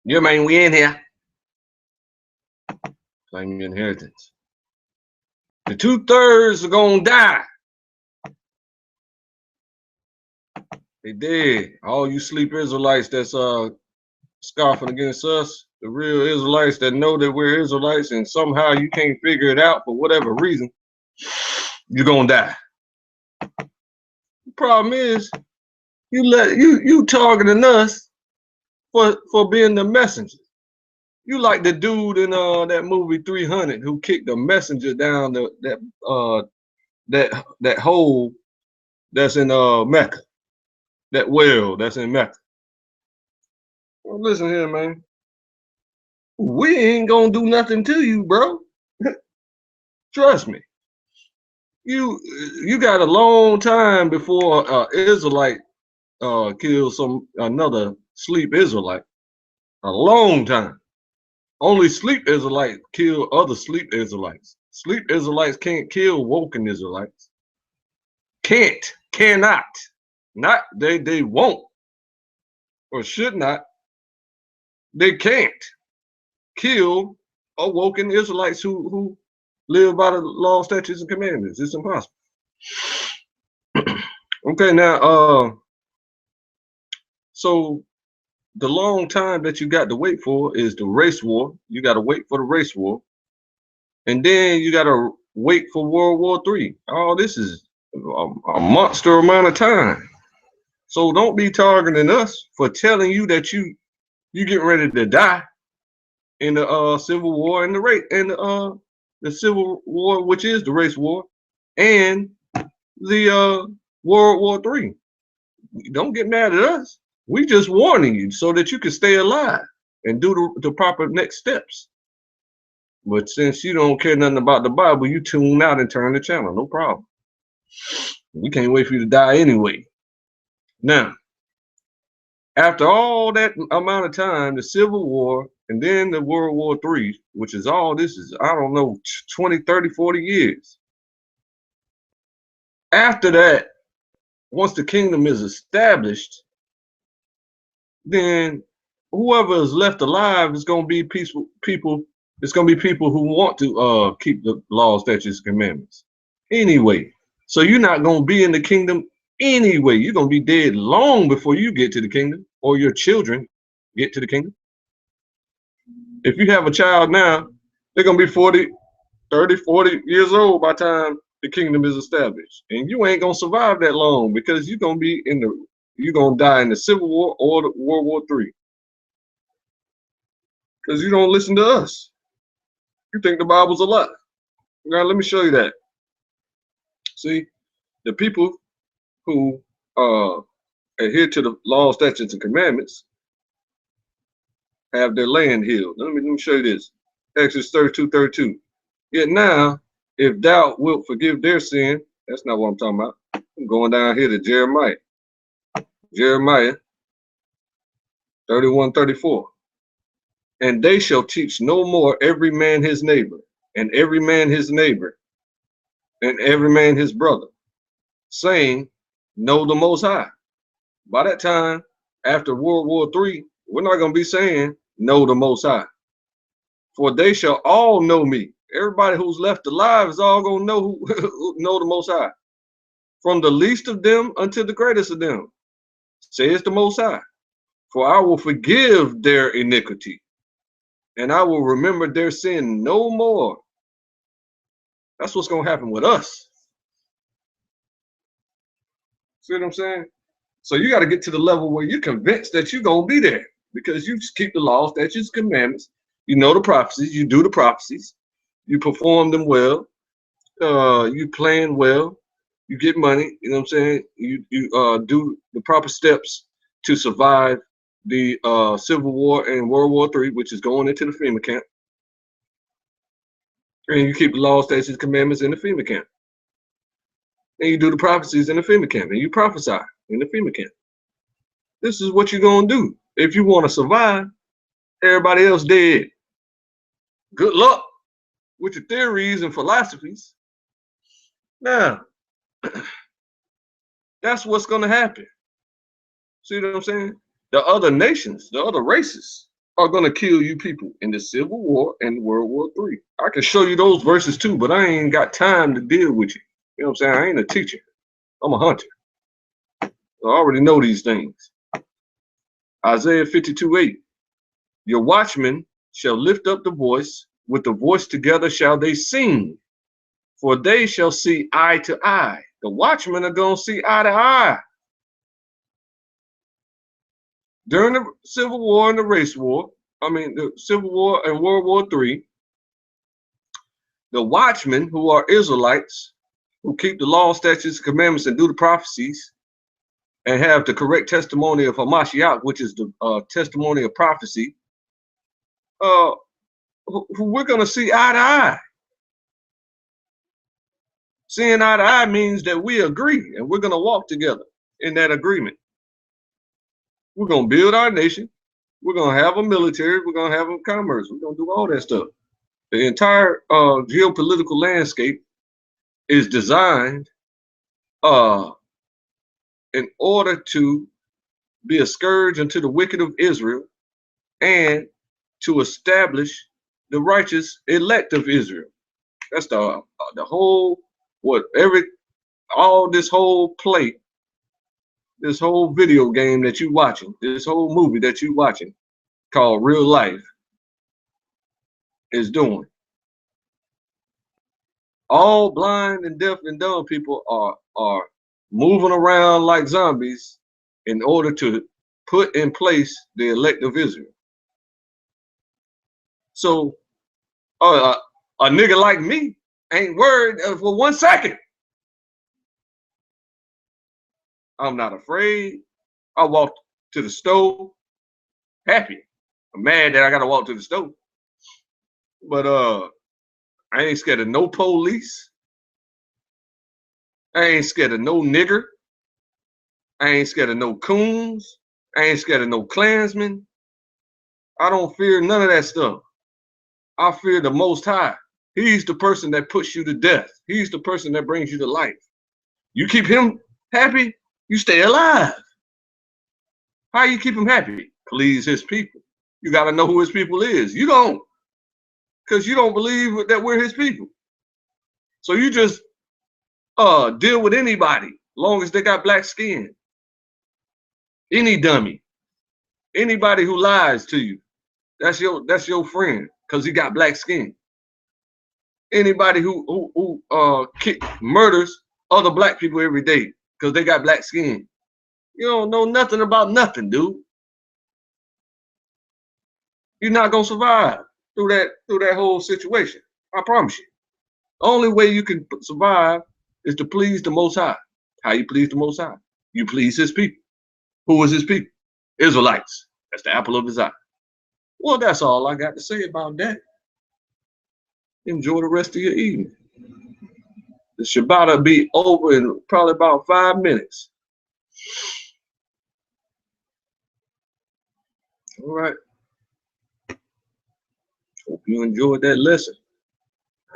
Yeah, man, we in here. Claim your inheritance. The 2/3 are gonna die. They dead. All you sleep Israelites that's scoffing against us, the real Israelites that know that we're Israelites and somehow you can't figure it out for whatever reason, you're gonna die. The problem is you targeting us for being the messenger. You like the dude in that movie 300 who kicked the messenger down that hole that's in Mecca, that well that's in Mecca. Well, listen here, man. We ain't gonna do nothing to you, bro. Trust me. You got a long time before Israelite kills another sleep Israelite. A long time. Only sleep Israelites kill other sleep Israelites. Sleep Israelites can't kill woken Israelites. Cannot. Not they won't or should not. They can't kill awoken Israelites who live by the law, statutes, and commandments. It's impossible. Okay, now so the long time that you got to wait for is the race war. You got to wait for the race war, and then you got to wait for World War III. Oh, this is a monster amount of time. So don't be targeting us for telling you that you getting ready to die in the Civil War and the Civil War, which is the race war, and the World War III. Don't get mad at us. We just warning you so that you can stay alive and do the proper next steps. But since you don't care nothing about the Bible, you tune out and turn the channel. No problem. We can't wait for you to die anyway. Now, after all that amount of time, the Civil War and then the World War III, which is all this is, I don't know, 20, 30, 40 years. After that, once the kingdom is established, then whoever is left alive is going to be peaceful people. It's going to be people who want to keep the law, statutes, and commandments anyway. So you're not going to be in the kingdom anyway. You're going to be dead long before you get to the kingdom or your children get to the kingdom. If you have a child now, they're going to be 40, 30, 40 years old by the time the kingdom is established. And you ain't going to survive that long because you're going to be you're going to die in the Civil War or the World War III. Because you don't listen to us. You think the Bible's a lie. Now, let me show you that. See, the people who adhere to the law, statutes, and commandments have their land healed. Let me show you this. Exodus 32:32. Yet now, if thou wilt forgive their sin, that's not what I'm talking about. I'm going down here to Jeremiah. Jeremiah 31:34. And they shall teach no more every man his neighbor, and every man his neighbor, and every man his brother, saying, know the Most High. By that time, after World War III, we're not going to be saying, know the Most High. For they shall all know me. Everybody who's left alive is all going to know know the Most High. From the least of them unto the greatest of them, says the Most High. For I will forgive their iniquity, and I will remember their sin no more. That's what's going to happen with us. See what I'm saying? So you got to get to the level where you're convinced that you're going to be there because you keep the law, statutes, commandments. You know the prophecies. You do the prophecies. You perform them well. You plan well. You get money. You know what I'm saying? You do the proper steps to survive the Civil War and World War III, which is going into the FEMA camp. And you keep the law, statutes, commandments in the FEMA camp. And you do the prophecies in the FEMA camp. And you prophesy in the FEMA camp. This is what you're going to do. If you want to survive, everybody else dead. Good luck with your theories and philosophies. Now, that's what's going to happen. See what I'm saying? The other nations, the other races, are going to kill you people in the Civil War and World War III. I can show you those verses too, but I ain't got time to deal with you. You know what I'm saying? I ain't a teacher. I'm a hunter. I already know these things. Isaiah 52:8. Your watchmen shall lift up the voice, with the voice together shall they sing, for they shall see eye to eye. The watchmen are going to see eye to eye. During the Civil War and the Race War, the Civil War and World War III, the watchmen, who are Israelites, who keep the law, statutes, commandments, and do the prophecies, and have the correct testimony of Hamashiach, which is the testimony of prophecy, who we're going to see eye to eye. Seeing eye to eye means that we agree, and we're going to walk together in that agreement. We're going to build our nation. We're going to have a military. We're going to have a commerce. We're going to do all that stuff. The entire geopolitical landscape is designed in order to be a scourge unto the wicked of Israel and to establish the righteous elect of Israel. That's the whole, all this whole play, this whole video game that you watching, this whole movie that you watching called real life is doing. All blind and deaf and dumb people are moving around like zombies in order to put in place the elect of Israel. So a nigga like me ain't worried for 1 second. I'm not afraid. I walk to the stove happy. I'm mad that I gotta walk to the stove. But I ain't scared of no police. I ain't scared of no nigger. I ain't scared of no coons. I ain't scared of no Klansmen. I don't fear none of that stuff. I fear the Most High. He's the person that puts you to death. He's the person that brings you to life. You keep him happy, you stay alive. How you keep him happy? Please his people. You got to know who his people is. You don't, because you don't believe that we're his people. So you just deal with anybody, long as they got black skin. Any dummy, anybody who lies to you, that's your friend, because he got black skin. Anybody who murders other black people every day because they got black skin. You don't know nothing about nothing, dude. You're not gonna survive through that whole situation. I promise you. The only way you can survive is to please the Most High. How you please the Most High? You please his people. Who is his people? Israelites. That's the apple of his eye. Well, that's all I got to say about that. Enjoy the rest of your evening. The Shabbat will be over in probably about 5 minutes. All right. Hope you enjoyed that lesson.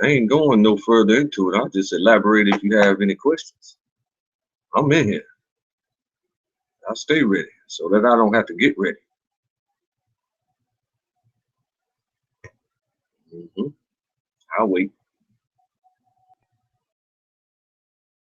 I ain't going no further into it. I'll just elaborate if you have any questions. I'm in here. I'll stay ready so that I don't have to get ready. I'll wait.